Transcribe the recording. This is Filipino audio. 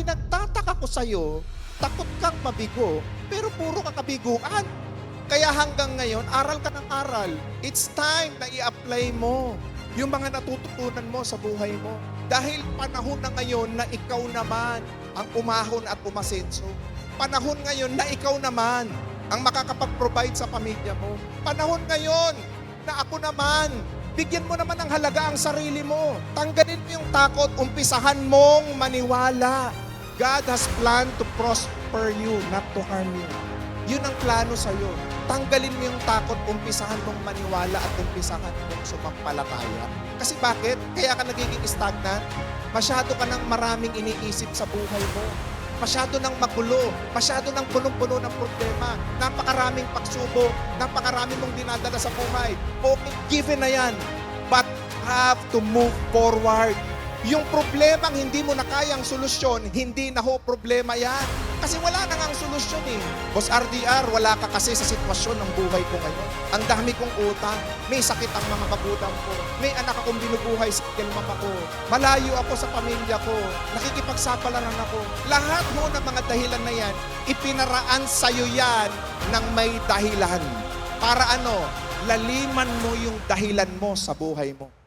pinagtataka ko sa'yo, takot kang mabigo, pero puro ka kabiguan. Kaya hanggang ngayon, aral ka ng aral. It's time na i-apply mo yung mga natututunan mo sa buhay mo. Dahil panahon na ngayon na ikaw naman ang umahon at umasenso. Panahon ngayon na ikaw naman ang makakapag-provide sa pamilya mo. Panahon ngayon na ako naman, bigyan mo naman ng halaga ang sarili mo. Tanggalin mo yung takot, umpisahan mong maniwala. God has planned to prosper you, not to harm you. Yun ang plano sa'yo. Tanggalin mo yung takot, umpisahan mong maniwala at umpisahan mong sumampalataya. Kasi bakit? Kaya ka nagiging stagnant? Masyado ka ng maraming iniisip sa buhay mo. Masyado ng magulo, masyado ng punong-puno ng problema, napakaraming pagsubok, napakarami mong dinadala sa buhay. Okay, given na yan, but have to move forward. Yung problemang hindi mo na kayang solusyon, hindi na ho problema yan. Kasi wala na ngang solusyon eh. Boss RDR, wala ka kasi sa sitwasyon ng buhay ko ngayon. Ang dami kong utang, may sakit ang mga magulang ko, may anak akong binubuhay sa mama ko, malayo ako sa pamilya ko, nakikipagsapalaran ako. Lahat mo ng mga dahilan na yan, ipinaraan sa'yo yan ng may dahilan. Para ano? Laliman mo yung dahilan mo sa buhay mo.